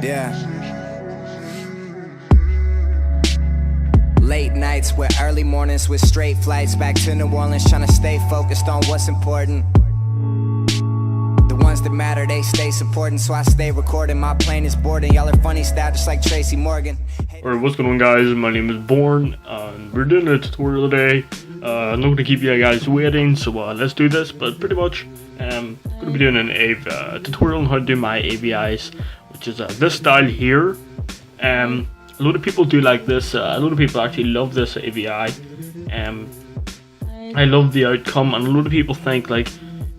Yeah. Late nights with early mornings with straight flights back to New Orleans, trying to stay focused on what's important. The ones that matter, they stay supporting, so I stay recording. My plane is boarding, y'all are funny style just like Tracy Morgan. Alright, what's going on, guys? My name is Bourne, and we're doing a tutorial today. I'm not going to keep you guys waiting, so let's do this. But pretty much, I'm going to be doing a tutorial on how to do my AVIs, which is this style here. A lot of people do like this. A lot of people actually love this AVI. I love the outcome, and a lot of people think like,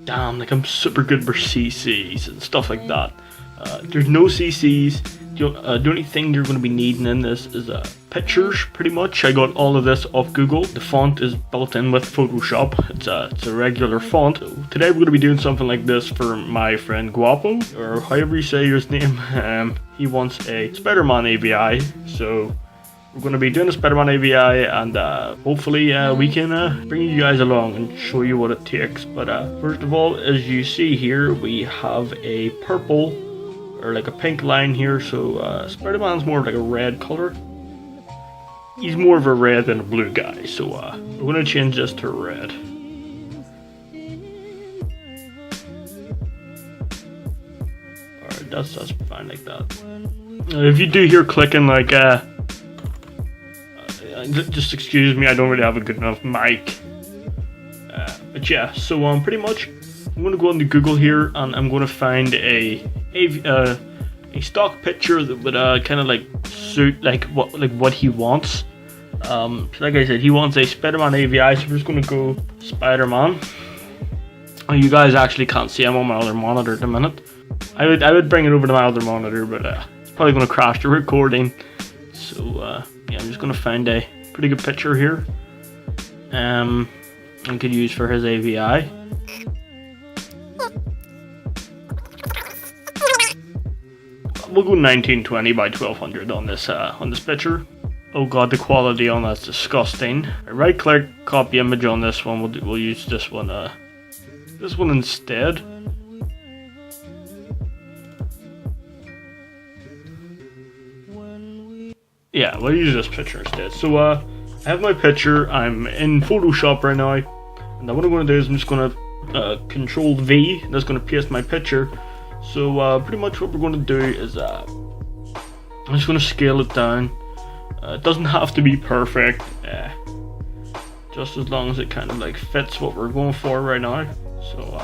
damn, like I'm super good for CCs and stuff like that. There's no CCs. The only thing you're going to be needing in this is pictures, pretty much. I got all of this off Google. The font is built in with Photoshop. It's a regular font. So today we're going to be doing something like this for my friend Guapo, or however you say his name. He wants a Spider-Man AVI, so we're going to be doing a Spider-Man AVI, and hopefully we can bring you guys along and show you what it takes. But first of all, as you see here, we have a purple or like a pink line here, so Spider-Man's more of like a red color. He's more of a red than a blue guy, so we're going to change this to red. Alright, that's fine like that. If you do hear clicking, like just excuse me, I don't really have a good enough mic. But yeah, so pretty much I'm going to go into Google here, and I'm going to find a stock picture that would kind of like suit like what he wants. Like I said, he wants a Spider-Man AVI, so we're just going to go Spider-Man. Oh, you guys actually can't see him on my other monitor at the minute. I would bring it over to my other monitor, but it's probably going to crash the recording. So yeah, I'm just going to find a pretty good picture here. I could use for his AVI. We'll go 1920 by 1200 on this picture. Oh god, the quality on that's disgusting. Right click, copy image on this one. We'll use this one instead. Yeah, we'll use this picture instead. So I have my picture. I'm in Photoshop right now, and what I'm going to do is I'm just going to Control V. That's going to paste my picture. So pretty much what we're going to do is I'm just going to scale it down. It doesn't have to be perfect, just as long as it kind of like fits what we're going for right now. So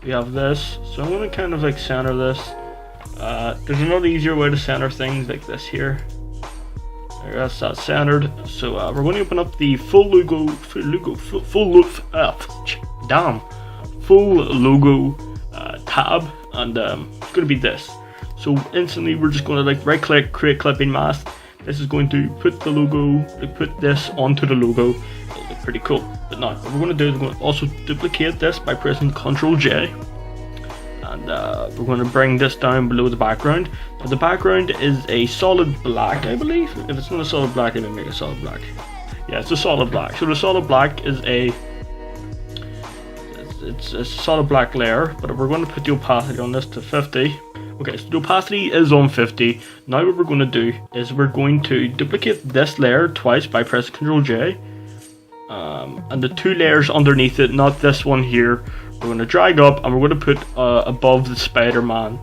we have this, so I'm going to kind of like center this. There's another easier way to center things like this here. There, that's that centered. So we're going to open up the full logo tab, and it's going to be this. So instantly we're just going to like right click, create clipping mask. This is going to put the logo, like put this onto the logo. It'll look pretty cool. But now what we're going to do is we're going to also duplicate this by pressing Ctrl J, and we're going to bring this down below the background. Now the background is a solid black, I believe. If it's not a solid black, then make a solid black. Yeah, it's a solid black. So the solid black is it's a solid black layer, but we're going to put the opacity on this to 50. Okay, so the opacity is on 50. Now what we're going to do is we're going to duplicate this layer twice by pressing Ctrl J, and the two layers underneath it, not this one here, we're going to drag up, and we're going to put above the Spider-Man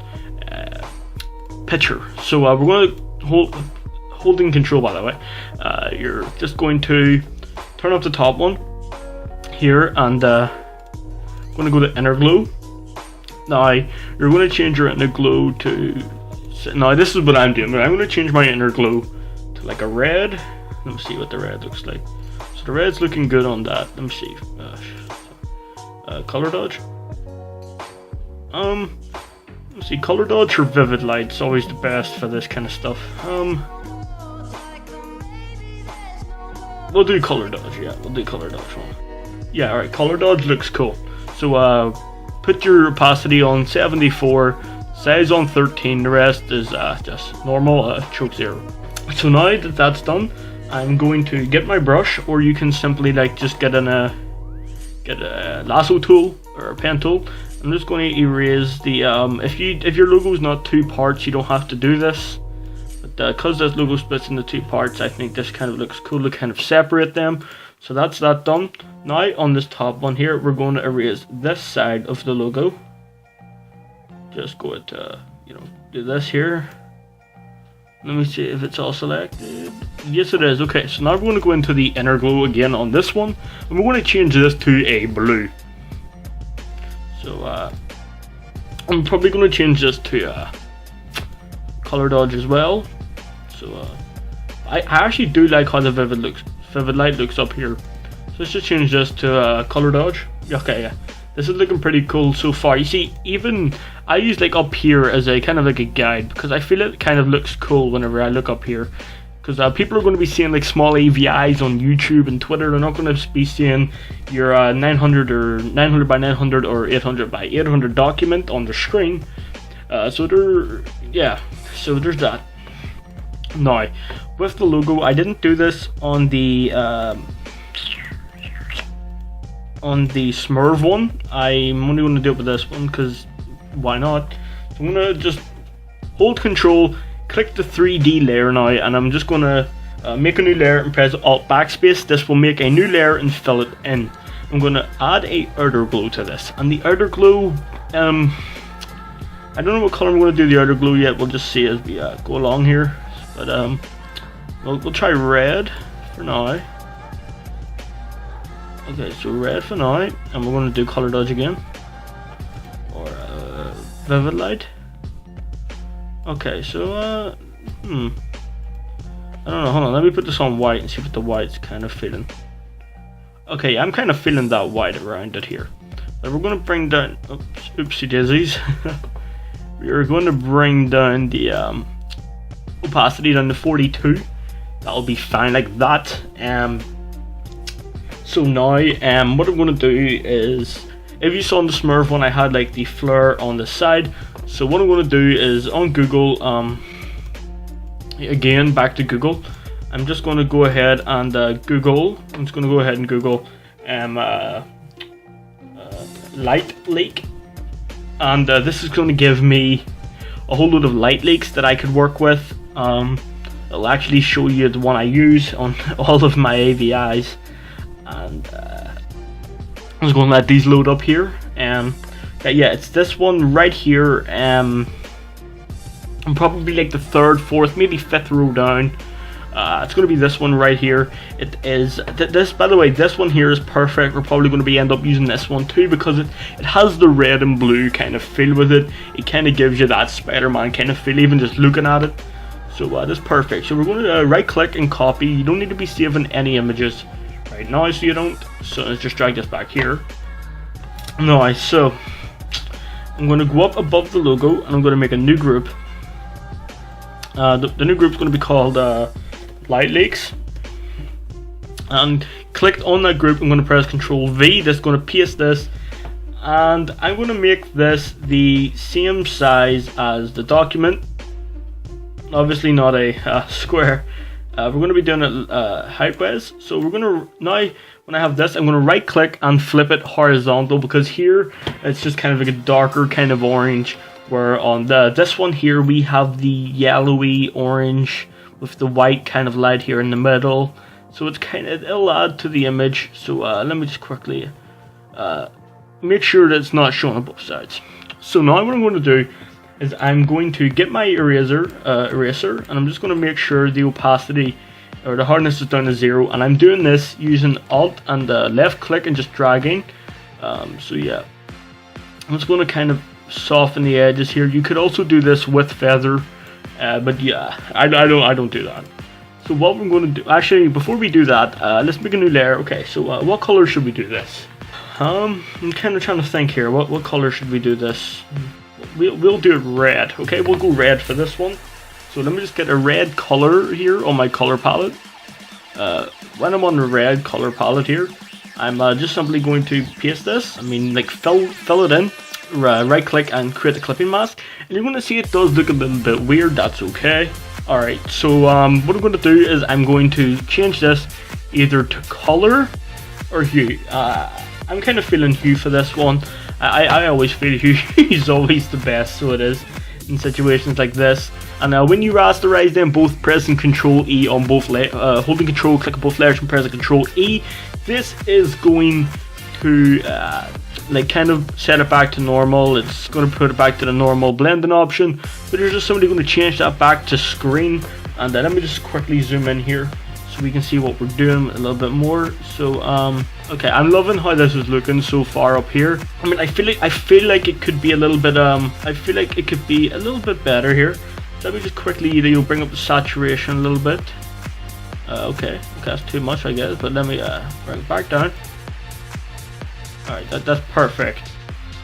picture. So we're going to holding Control, by the way. You're just going to turn up the top one here, and going to go to inner glow. Now you're going to change your inner glow to, now this is what I'm doing, but I'm going to change my inner glow to like a red. Let me see what the red looks like. So the red's looking good on that. Let me see. Color dodge. Let's see, color dodge or vivid light's always the best for this kind of stuff. We'll do color dodge. Yeah, we'll do color dodge one. Yeah, alright, color dodge looks cool. So put your opacity on 74, size on 13, the rest is just normal, choke 0. So now that that's done, I'm going to get my brush, or you can simply like just get a lasso tool or a pen tool, I'm just going to erase the if your logo is not 2 parts, you don't have to do this, but because this logo splits into 2 parts, I think this kind of looks cool to kind of separate them. So that's that done. Now on this top one here, we're going to erase this side of the logo. Just go to do this here. Let me see if it's all selected. Yes, it is. Okay, so now we're going to go into the inner glow again on this one, and we're going to change this to a blue. So I'm probably going to change this to color dodge as well. So I actually do like how the vivid light looks up here. So let's just change this to color dodge. Okay, yeah. This is looking pretty cool so far. You see, even I use like up here as a kind of like a guide, because I feel it kind of looks cool whenever I look up here. Because people are going to be seeing like small AVIs on YouTube and Twitter. They're not going to be seeing your 900 or 900 by 900 or 800 by 800 document on the screen. So there's that. Now, with the logo, I didn't do this on the Smurf one. I'm only going to do it with this one because why not? So I'm going to just hold Control, click the 3D layer now, and I'm just going to make a new layer and press Alt Backspace. This will make a new layer and fill it in. I'm going to add a outer glow to this, and the outer glow, I don't know what color I'm going to do the outer glow yet. We'll just see as we go along here, but we'll try red for now. Okay, so red for now, and we're going to do color dodge again, or vivid light. Okay, so I don't know. Hold on, let me put this on white and see what the white's kind of feeling. Okay, I'm kind of feeling that white around it here. But we're going to bring down. Oopsie daisies. We are going to bring down the opacity down to 42. That'll be fine like that. So now, what I'm going to do is, if you saw in the Smurf one, I had like the flare on the side. So what I'm going to do is on Google, again back to Google. I'm just going to go ahead and Google. I'm just going to go ahead and Google light leak, and this is going to give me a whole load of light leaks that I could work with. It'll actually show you the one I use on all of my AVIs. And I'm just going to let these load up here. Yeah, it's this one right here. I'm probably like the 3rd, 4th, maybe 5th row down. It's going to be this one right here. It is this. By the way, this one here is perfect. We're probably going to end up using this one too, because it has the red and blue kind of feel with it. It kind of gives you that Spider-Man kind of feel, even just looking at it. So that's perfect. So we're going to right click and copy. You don't need to be saving any images right now, so you don't. So let's just drag this back here. Nice. So I'm going to go up above the logo, and I'm going to make a new group. The new group is going to be called Light Leaks. And click on that group. I'm going to press Control V. That's going to paste this, and I'm going to make this the same size as the document. Obviously not a square. We're going to be doing it height-wise. So we're going to, now when I have this, I'm going to right click and flip it horizontal, because here it's just kind of like a darker kind of orange, where on this one here we have the yellowy orange with the white kind of light here in the middle. So it's it'll add to the image. So let me just quickly make sure that it's not showing on both sides. So now what I'm going to do is I'm going to get my eraser, and I'm just going to make sure the opacity or the hardness is down to 0, and I'm doing this using Alt and left click and just dragging. So yeah, I'm just going to kind of soften the edges here. You could also do this with feather, but yeah, I don't do that. So what we're going to do, actually before we do that, let's make a new layer. Okay, so what color should we do this? I'm kind of trying to think here. What color should we do this? We'll do it red. Okay, we'll go red for this one. So let me just get a red color here on my color palette. When I'm on the red color palette here, I'm just simply going to paste this. I mean, like fill it in. Right click and create a clipping mask, and you're going to see it does look a little bit weird. That's okay. Alright, so what I'm going to do is I'm going to change this either to color or hue. I'm kind of feeling hue for this one. I always feel Hugh's always the best, so it is in situations like this. And when you rasterize them, both pressing Control E on both holding Control, click on both layers and pressing Control E, this is going to like kind of set it back to normal. It's going to put it back to the normal blending option, but there's just somebody going to change that back to screen. And then let me just quickly zoom in here so we can see what we're doing a little bit more. So okay, I'm loving how this is looking so far up here. I mean, I feel like it could be a little bit I feel like it could be a little bit better here. So let me just quickly bring up the saturation a little bit. Okay, that's too much, I guess, but let me bring it back down. Alright, that's perfect.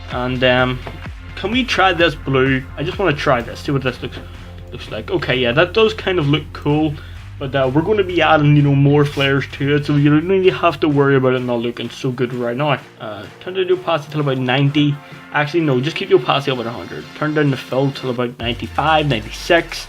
And can we try this blue? I just want to try this, see what this looks like. Okay, yeah, that does kind of look cool, but we're going to be adding, more flares to it, so you don't really have to worry about it not looking so good right now. Turn the opacity till about 90. Actually, no, just keep the opacity about 100. Turn down the fill till about 95, 96.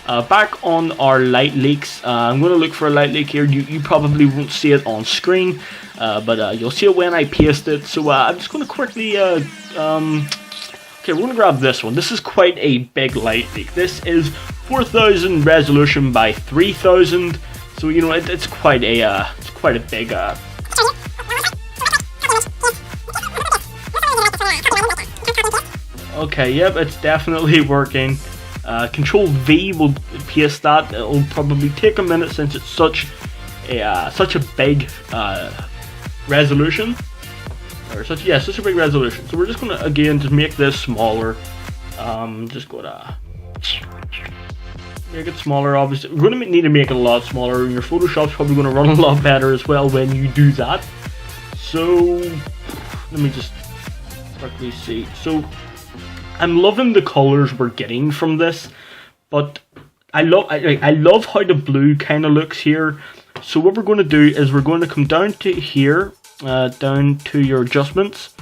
Back on our light leaks, I'm going to look for a light leak here. You probably won't see it on screen, but you'll see it when I paste it. So I'm just going to quickly, okay, we're going to grab this one. This is quite a big light leak. This is 4000 resolution by 3000. So it's quite a big. Okay, yep, it's definitely working. Control V will paste that. It'll probably take a minute since it's such a big resolution, or such a big resolution. So we're just gonna again just make this smaller. Just gonna make it smaller. Obviously, we're gonna need to make it a lot smaller. Your Photoshop's probably gonna run a lot better as well when you do that. So let me just quickly see. So I'm loving the colors we're getting from this, but I love how the blue kind of looks here. So what we're going to do is we're going to come down to here, down to your adjustments,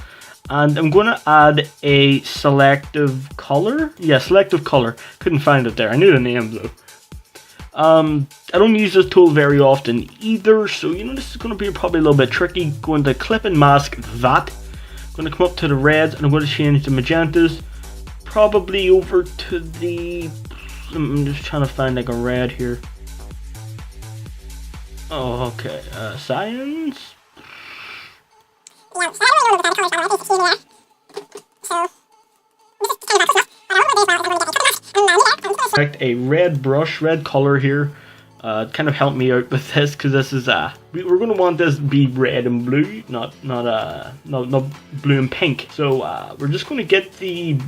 and I'm going to add a selective color. Yeah, selective color. Couldn't find it there. I knew the name though. I don't use this tool very often either, so this is going to be probably a little bit tricky. Going to clip and mask that. Going to come up to the reds, and I'm going to change the magentas. Probably over to the, I'm just trying to find like a red here. Oh, okay, science. Select a red brush, red color here. Kind of help me out with this, because this is we're going to want this to be red and blue, not blue and pink. So we're just going to get the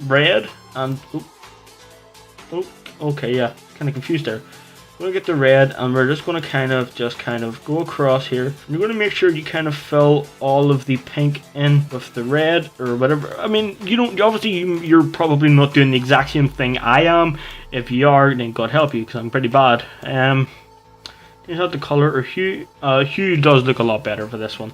red and okay, yeah, kind of confused there. We're gonna get the red, and we're just gonna kind of go across here. You're gonna make sure you kind of fill all of the pink in with the red or whatever. I mean, you're probably not doing the exact same thing I am. If you are, then God help you, because I'm pretty bad. Is that the color or hue? Hue does look a lot better for this one.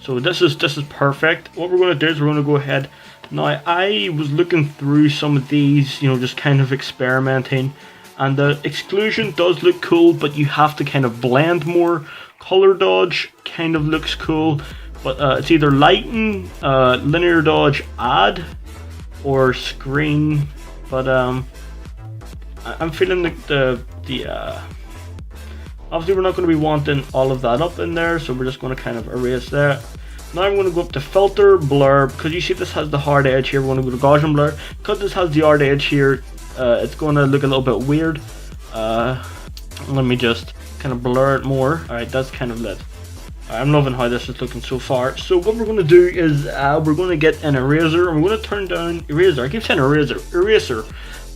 So this is perfect. What we're gonna do is we're gonna go ahead. Now, I was looking through some of these, just kind of experimenting, and the exclusion does look cool, but you have to kind of blend more. Color dodge kind of looks cool, but it's either lighten, linear dodge add, or screen. But I'm feeling the obviously we're not going to be wanting all of that up in there, so we're just going to kind of erase that. Now I'm going to go up to filter, blur, because you see this has the hard edge here. We're going to go to Gaussian blur. Because this has the hard edge here, it's going to look a little bit weird. Let me just kind of blur it more. Alright, that's kind of lit. I'm loving how this is looking so far. So what we're going to do is we're going to get an eraser, and we're going to turn down eraser. I keep saying eraser.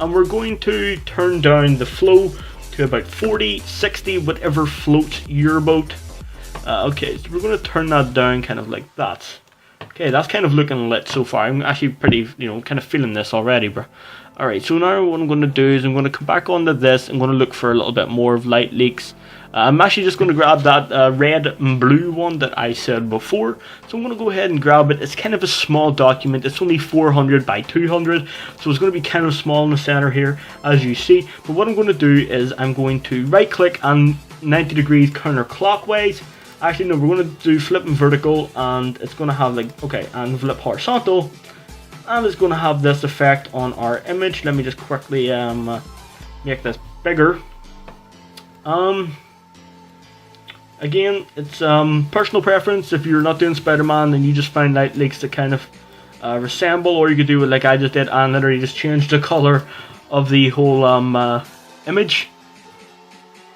And we're going to turn down the flow to about 40, 60, whatever floats your boat. Okay, so we're going to turn that down kind of like that. Okay, that's kind of looking lit so far. I'm actually pretty, kind of feeling this already, bro. Alright, so now what I'm going to do is I'm going to come back onto this. I'm going to look for a little bit more of light leaks. I'm actually just going to grab that red and blue one that I said before. So I'm going to go ahead and grab it. It's kind of a small document. It's only 400 by 200. So it's going to be kind of small in the center here, as you see. But what I'm going to do is I'm going to right click and 90 degrees counterclockwise. Actually, no, we're going to do flip and vertical, and it's going to have like, okay, and flip horizontal, and it's going to have this effect on our image. Let me just quickly make this bigger. Again, it's personal preference. If you're not doing Spider-Man and you just find light leaks to kind of resemble, or you could do it like I just did and literally just change the color of the whole image.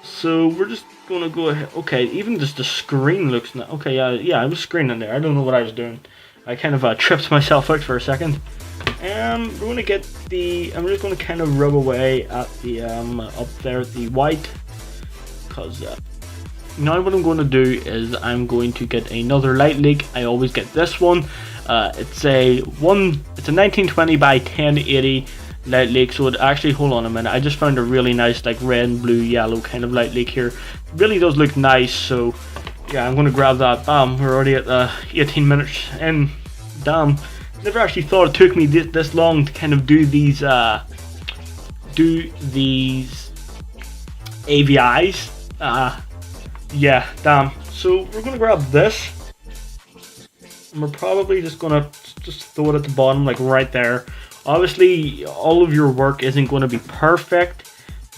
So we're just gonna go ahead. Okay, even just the screen looks okay. Yeah, I was screening there. I don't know what I was doing. I kind of tripped myself out for a second. We're gonna get the. I'm just gonna kind of rub away at the up there at the white, because now what I'm going to do is I'm going to get another light leak. I always get this one. It's a 1920 by 1080 light leak. So it actually, hold on a minute, I just found a really nice like red and blue yellow kind of light leak here. It really does look nice. So yeah, I'm going to grab that. Bam, we're already at 18 minutes in. Damn, never actually thought it took me this long to kind of do these AVIs. Yeah, damn. So we're gonna grab this, and we're probably just gonna throw it at the bottom, like right there. Obviously, all of your work isn't going to be perfect.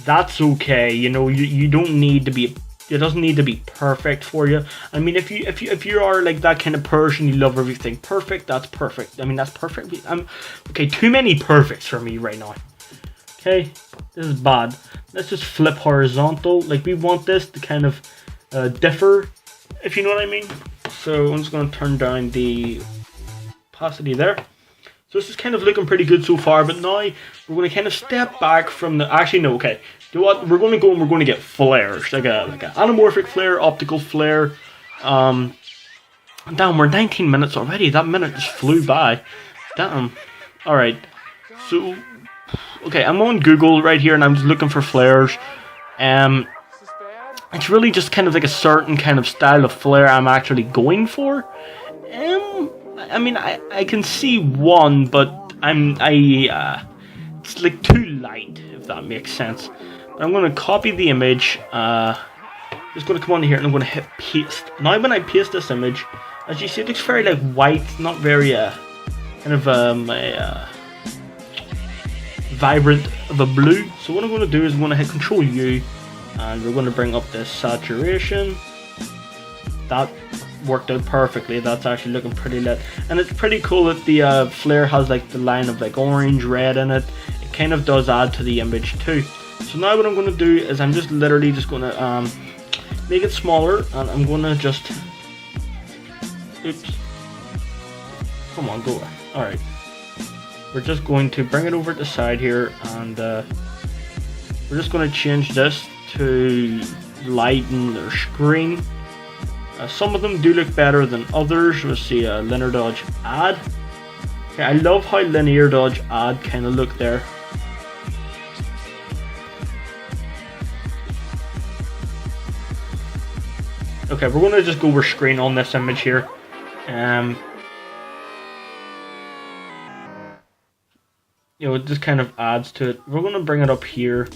That's okay. You know, you don't need to be. It doesn't need to be perfect for you. I mean, if you are like that kind of person, you love everything perfect. That's perfect. I mean, that's perfect. Okay. Too many perfects for me right now. Okay, this is bad. Let's just flip horizontal. Like we want this to kind of differ, if you know what I mean. So I'm just going to turn down the opacity there. So this is kind of looking pretty good so far, but now we're going to kind of step back from the. Actually, no. Okay, you know what? We're going to go and we're going to get flares, like an anamorphic flare, optical flare. Damn, we're 19 minutes already. That minute just flew by. Damn. All right. So. Okay, I'm on Google right here and I'm just looking for flares. It's really just kind of like a certain kind of style of flare I'm actually going for. I mean, I can see one, but it's like too light, if that makes sense. But I'm going to copy the image. Just going to come on here and I'm going to hit paste. Now when I paste this image, as you see, it looks very like white, not very kind of vibrant of a blue. So what I'm going to do is I'm going to hit Control U, and we're going to bring up this saturation. That worked out perfectly. That's actually looking pretty lit, and it's pretty cool that the flare has like the line of like orange, red in it. It kind of does add to the image too. So now what I'm going to do is I'm just literally just going to make it smaller, and I'm going to just oops, come on, go away. All right. We're just going to bring it over to the side here, and we're just going to change this to lighten their screen. Some of them do look better than others. We'll see linear dodge add. Okay, I love how linear dodge add kind of look there. Okay, we're going to just go over screen on this image here. You know, it just kind of adds to it. We're going to bring it up here.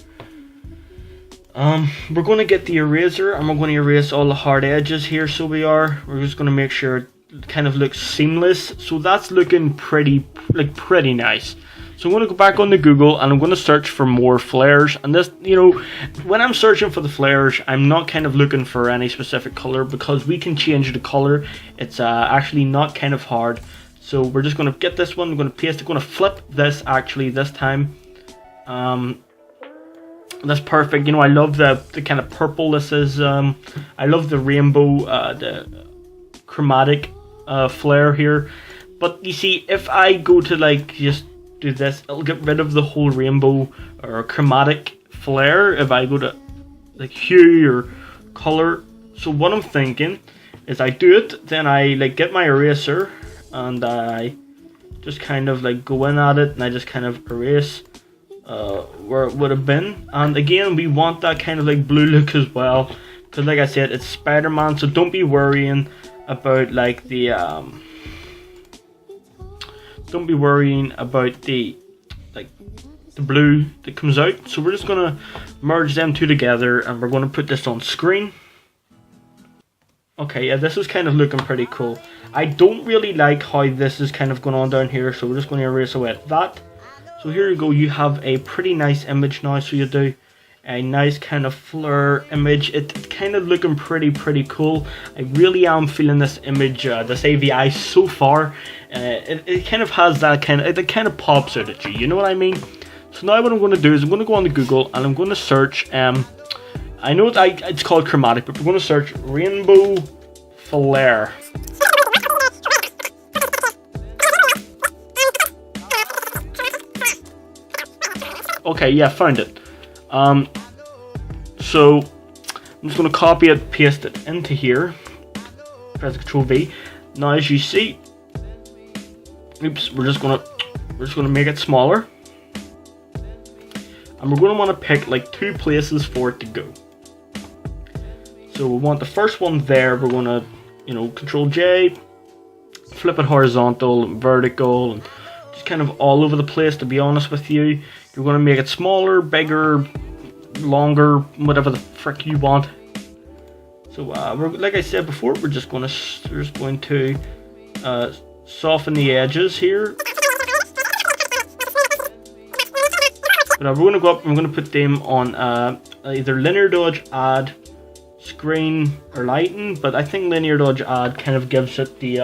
We're going to get the eraser, and we're going to erase all the hard edges here. So we're just going to make sure it kind of looks seamless. So that's looking pretty nice. So I'm going to go back onto Google, and I'm going to search for more flares. And this, you know, when I'm searching for the flares, I'm not kind of looking for any specific color, because we can change the color. It's actually not kind of hard. So we're just going to get this one, we're going to paste it, going to flip this actually this time. That's perfect. You know, I love the kind of purple this is. I love the rainbow, the chromatic flare here. But you see, if I go to like just do this, it'll get rid of the whole rainbow or chromatic flare if I go to like hue or color. So what I'm thinking is I do it, then I like get my eraser, and I just kind of like go in at it, and I just kind of erase where it would have been. And again, we want that kind of like blue look as well, because like I said, it's Spider-Man, so don't be worrying about like the don't be worrying about the like the blue that comes out. So we're just gonna merge them two together, and we're gonna put this on screen. Okay, yeah, this is kind of looking pretty cool. I don't really like how this is kind of going on down here, so we're just going to erase away that. So here you go, you have a pretty nice image now, so you do a nice kind of flare image. It's kind of looking pretty cool. I really am feeling this image, this AVI so far. It kind of has that it kind of pops out at you, you know what I mean? So now what I'm going to do is I'm going to go on to Google and I'm going to search, I know it's called chromatic, but we're going to search rainbow flare. Okay, yeah, found it. So I'm just going to copy it, paste it into here. Press Ctrl V. Now, as you see, oops, we're just going to make it smaller, and we're going to want to pick like 2 places for it to go. So we want the first one there. We're going to, Ctrl J, flip it horizontal and vertical, and just kind of all over the place. To be honest with you, you're going to make it smaller, bigger, longer, whatever the frick you want. So we're, like I said before, we're just going to soften the edges here. But we're going to go up and we're going to put them on either linear dodge, add, screen, or lighten. But I think linear dodge add kind of gives it the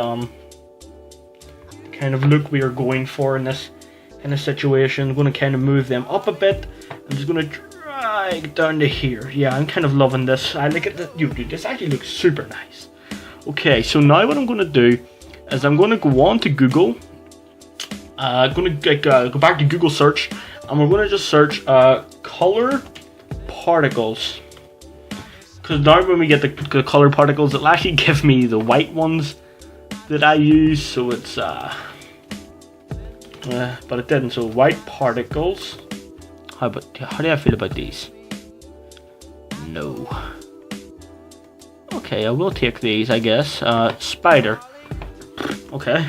kind of look we are going for in this kind of situation. I'm going to kind of move them up a bit. I'm just going to drag down to here. Yeah, I'm kind of loving this. I like it. Dude, this actually looks super nice. Okay, so now what I'm going to do is I'm going to go on to Google. I'm going to go back to Google search, and we're going to just search color particles. Because now when we get the color particles, it'll actually give me the white ones that I use. So it's but it didn't. So white particles. How do I feel about these? No. Okay, I will take these, I guess. Spider. Okay.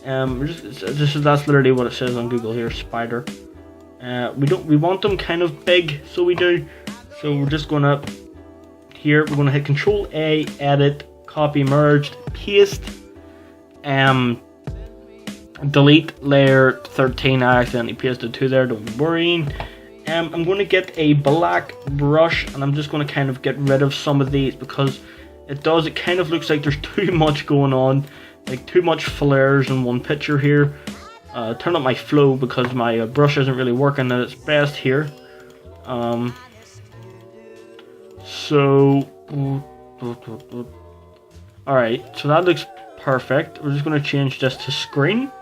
That's literally what it says on Google here. Spider. We want them kind of big, so we do. So we're just gonna we're gonna hit Control A, edit, copy, merged, paste, delete layer 13. I accidentally pasted 2 there, don't worry. I'm going to get a black brush, and I'm just going to kind of get rid of some of these because it kind of looks like there's too much going on, like too much flares in one picture here. Turn up my flow because my brush isn't really working at its best here. Alright, so that looks perfect. We're just going to change this to screen.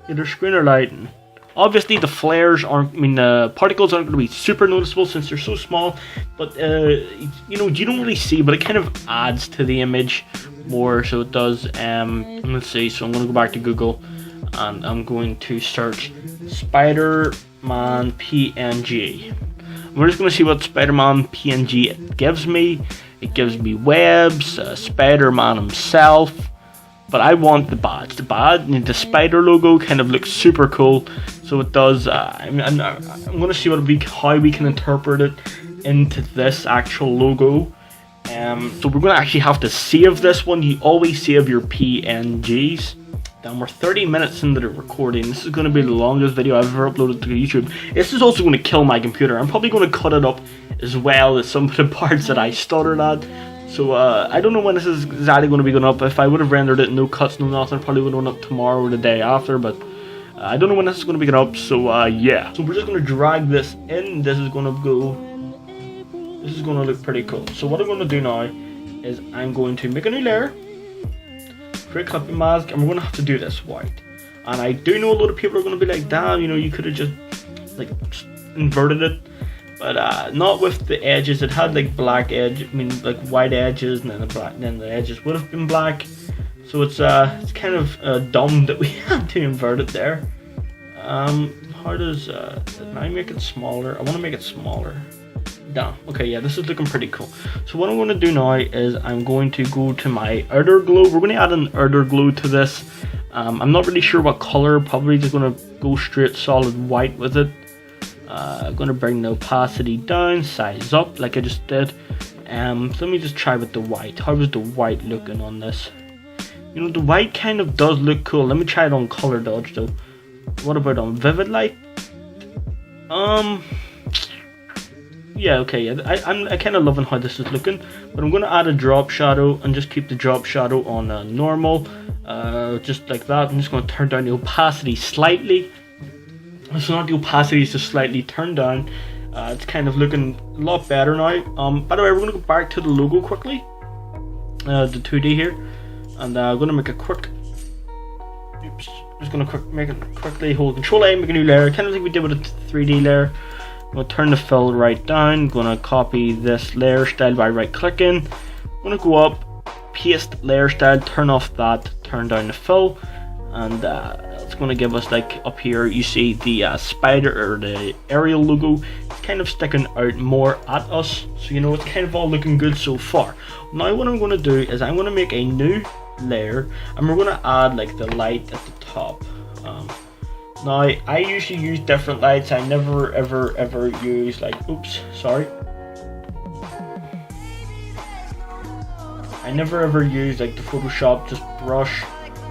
Either screen or lighten. Obviously the flares the particles aren't going to be super noticeable since they're so small, but you don't really see, but it kind of adds to the image more, so it does. Let's see, so I'm going to go back to Google and I'm going to search Spider-Man PNG. We're just going to see what Spider-Man PNG gives me. It gives me webs, Spider-Man himself. But I want the badge. The spider logo kind of looks super cool. So it does. I'm going to see how we can interpret it into this actual logo. So we're going to actually have to save this one. You always save your PNGs. Then we're 30 minutes into the recording. This is going to be the longest video I've ever uploaded to YouTube. This is also going to kill my computer. I'm probably going to cut it up as well as some of the parts that I stuttered at. So I don't know when this is exactly going to be going up. If I would have rendered it, no cuts, no nothing, probably would have went up tomorrow or the day after. But I don't know when this is going to be going up. So yeah. So we're just going to drag this in. This is going to look pretty cool. So what I'm going to do now is I'm going to make a new layer, create a copy mask, and we're going to have to do this white. And I do know a lot of people are going to be like, damn, you could have just like inverted it. But not with the edges. It had like black edge, like white edges, and then the edges would have been black. So it's kind of dumb that we had to invert it there. How does did I make it smaller? I want to make it smaller. Damn. Okay, yeah, this is looking pretty cool. So what I'm going to do now is I'm going to go to my outer glow. We're going to add an outer glow to this. I'm not really sure what color. Probably just going to go straight solid white with it. I'm going to bring the opacity down, size up like I just did. So let me just try with the white. How was the white looking on this? You know, the white kind of does look cool. Let me try it on color dodge though. What about on vivid light? Yeah, okay, yeah. I'm kind of loving how this is looking, but I'm gonna add a drop shadow and just keep the drop shadow on normal, just like that. I'm just gonna turn down the opacity slightly. So not the opacity is just slightly turned down. It's kind of looking a lot better now. By the way, we're gonna go back to the logo quickly, the 2D here, and I'm gonna make a quick. Oops. Just gonna make it quickly. Hold Control A, make a new layer, kind of like we did with a 3D layer. I'm gonna turn the fill right down. I'm gonna copy this layer style by right clicking. I'm gonna go up, paste layer style, turn off that, turn down the fill, and it's gonna give us, like, up here you see the spider or the aerial logo. It's kind of sticking out more at us, so you know it's kind of all looking good so far. Now what I'm gonna do is I'm gonna make a new layer and we're gonna add like the light at the top. Now I usually use different lights. I never ever use like, oops, sorry. I never ever use like the Photoshop just brush.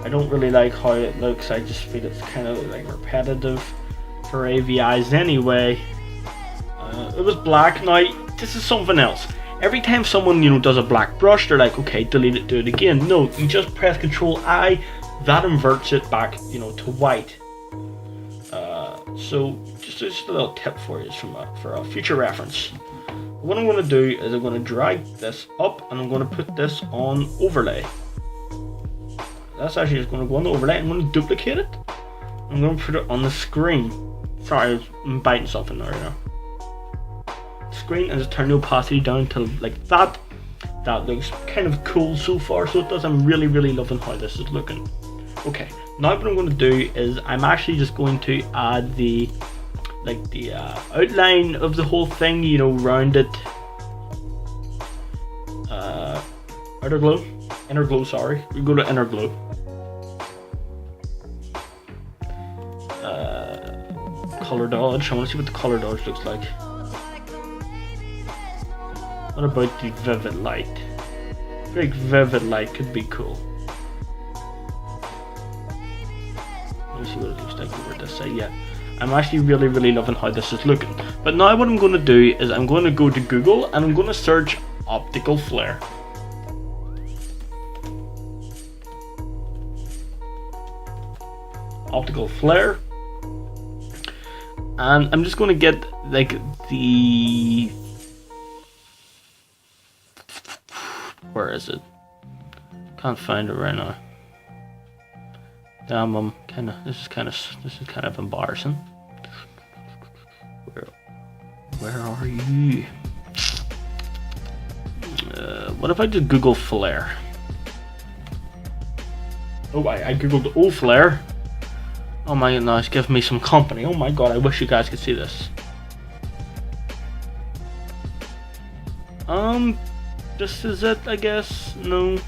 I don't really like how it looks. I just feel it's kind of like repetitive for AVIs anyway. It was black. Now this is something else. Every time someone, you know, does a black brush, they're like, okay, delete it, do it again. No, you just press Control I, that inverts it back, you know, to white. So just a little tip for you for a future reference. What I'm going to do is I'm going to drag this up and I'm going to put this on overlay. That's actually just going to go on the overlay. I'm going to duplicate it. I'm going to put it on the screen. Sorry, I'm biting something there now. Screen and just turn the opacity down to like that. That looks kind of cool so far, so it does. I'm really loving how this is looking. Okay, now what I'm going to do is I'm actually just going to add the outline of the whole thing, you know, round it. Inner glow, sorry. We go to inner glow. Color dodge. I want to see what the color dodge looks like. What about the vivid light? I feel like vivid light could be cool. Let me see what it looks like over this side. Yeah, I'm actually really loving how this is looking. But now what I'm going to do is I'm going to go to Google and I'm going to search optical flare. Optical flare. And I'm just going to get like the... Where is it? Can't find it right now. Damn, this is kind of embarrassing. Where are you? What if I did Google flare? Oh, I googled O flare. Oh my god, no, it's giving me some company. Oh my god, I wish you guys could see this. This is it, I guess. No.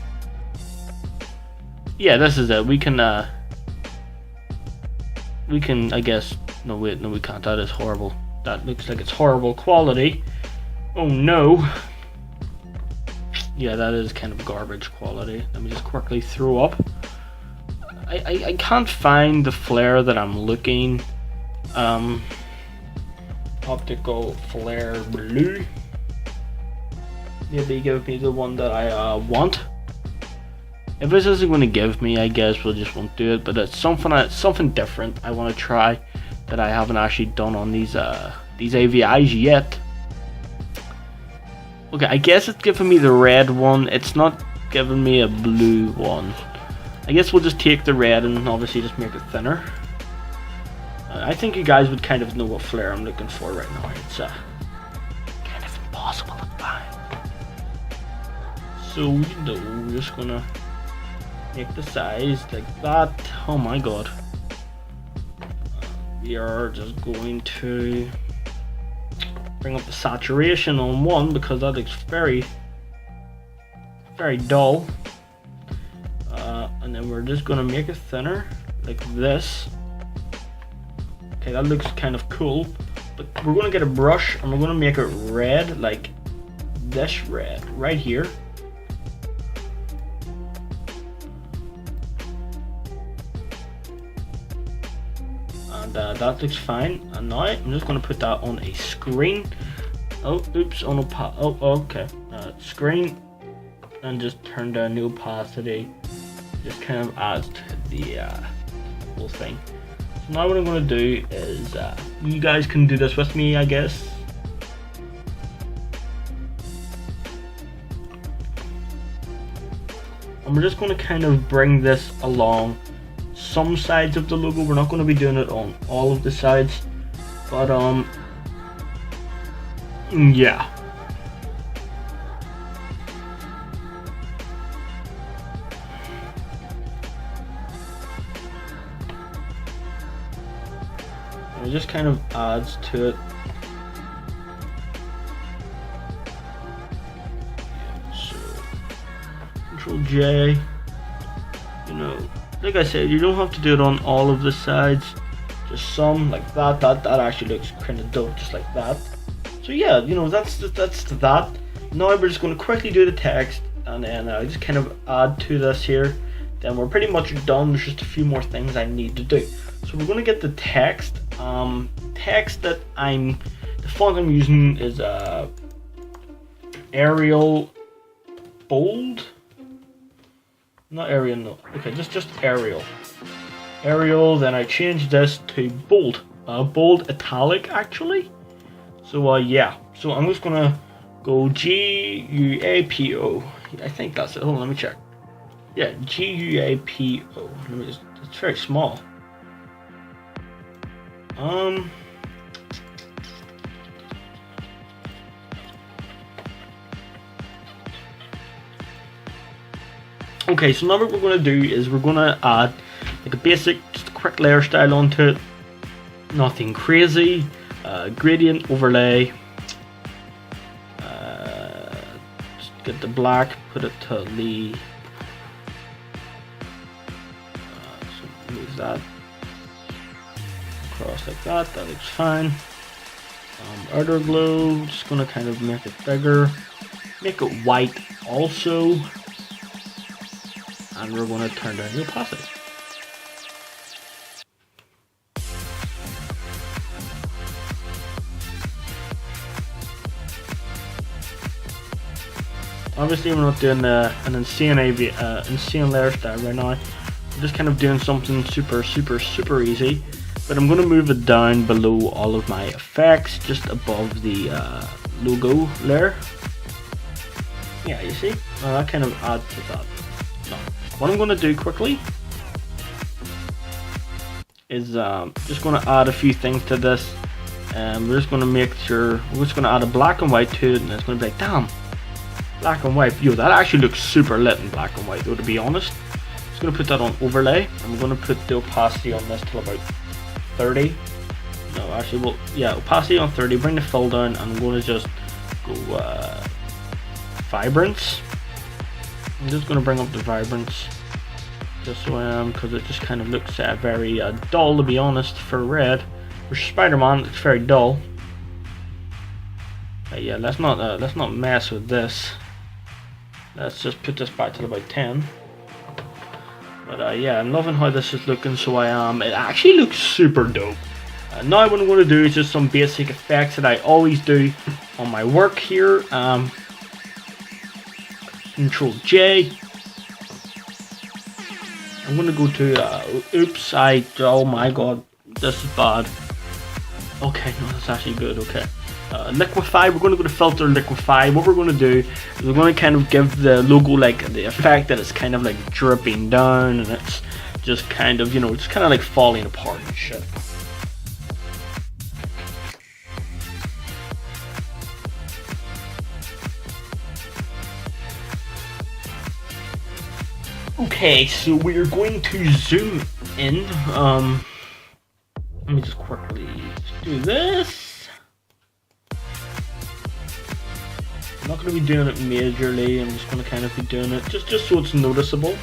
Yeah, this is it. We can, I guess. No, wait, no, we can't. That is horrible. That looks like it's horrible quality. Oh no. Yeah, that is kind of garbage quality. Let me just quickly throw up. I can't find the flare that I'm looking. Optical flare blue. Maybe give me the one that I want. If this isn't going to give me, I guess we'll just won't do it. But it's something different I want to try that I haven't actually done on these AVIs yet. Okay, I guess it's giving me the red one. It's not giving me a blue one. I guess we'll just take the red and obviously just make it thinner. I think you guys would kind of know what flare I'm looking for right now. It's kind of impossible to find. So, you know, we're just gonna make the size like that. Oh my god. We are just going to bring up the saturation on 1 because that looks very dull. And then we're just gonna make it thinner like this. Okay, that looks kind of cool. But we're gonna get a brush and we're gonna make it red like this red right here. And that looks fine. And now I'm just going to put that on a screen. Oh, oops, on okay. Screen, and just turn down the opacity. Just kind of adds to the whole thing. So now what I'm going to do is, you guys can do this with me, I guess. And we're just going to kind of bring this along some sides of the logo. We're not going to be doing it on all of the sides, but yeah. It just kind of adds to it. So Control J. You know, like I said, you don't have to do it on all of the sides. Just some, like that. That actually looks kind of dope, just like that. So yeah, you know, that's that. Now we're just going to quickly do the text, and then just kind of add to this here. Then we're pretty much done. There's just a few more things I need to do. So we're going to get the text. Text that the font I'm using is Arial bold. Not Arial, no. Okay, just Arial. Arial. Then I changed this to bold. Bold italic actually. So yeah. So I'm just gonna go GUAPO. I think that's it. Hold on, let me check. Yeah, GUAPO. Let me just. It's very small. Okay, so now what we're going to do is we're going to add like a basic, just a quick layer style onto it. Nothing crazy. Gradient overlay. Just get the black, put it to the. So move that across like that. That looks fine. Outer glow. Just going to kind of make it bigger. Make it white also. And we're going to turn down the opacity. Obviously, we're not doing an insane layer style right now. I'm just kind of doing something super easy. But I'm going to move it down below all of my effects, just above the logo layer. Yeah, you see? That kind of adds to that. So, what I'm going to do quickly is just going to add a few things to this. We're just going to make sure, we're just going to add a black and white to it, and it's going to be like, damn, black and white. Yo, that actually looks super lit in black and white though, to be honest. Just going to put that on overlay. I'm going to put the opacity on this till about 30. No, actually, well, yeah, opacity on 30. Bring the fill down. I'm going to just go vibrance. I'm just going to bring up the vibrance just so I am, because it just kind of looks very dull, to be honest, for red. For Spider-Man, it's very dull. Yeah, let's not mess with this. Let's just put this back to about 10. But yeah, I'm loving how this is looking. So I am. It actually looks super dope. Now what I'm going to do is just some basic effects that I always do on my work here. Control J. I'm going to go to oops, oh my god, this is bad. Okay, no, that's actually good. Okay. Liquify. We're going to go to filter liquify. What we're going to do is we're going to kind of give the logo like the effect that it's kind of like dripping down, and it's just kind of, you know, it's kind of like falling apart and shit. Okay, so we're going to zoom in. Let me just quickly do this. I'm not going to be doing it majorly. I'm just going to kind of be doing it just so it's noticeable.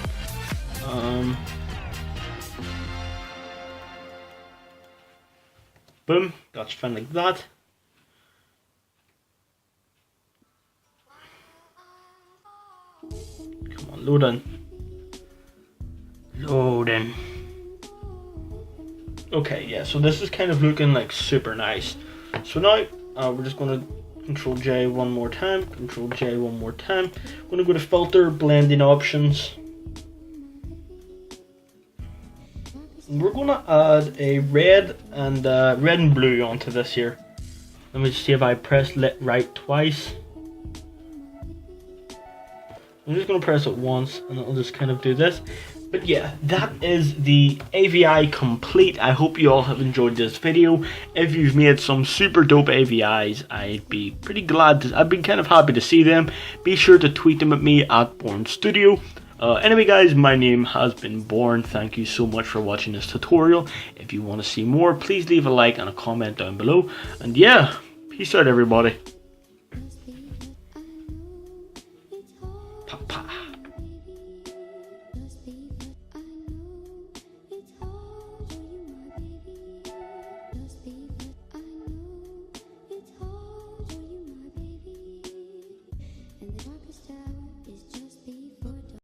Boom, that's fine like that. loading. Loading. Okay, yeah, so this is kind of looking like super nice. So now we're just going to Control J one more time, Control J one more time. I'm going to go to Filter, Blending Options. And we're going to add a red and blue onto this here. Let me just see if I press right twice. I'm just going to press it once and it'll just kind of do this. But yeah, that is the AVI complete. I hope you all have enjoyed this video. If you've made some super dope AVIs, I'd be pretty glad to, I'd be kind of happy to see them. Be sure to tweet them at me at BournStudio. Anyway guys, my name has been Bourne. Thank you so much for watching this tutorial. If you want to see more, please leave a like and a comment down below. And yeah, peace out everybody.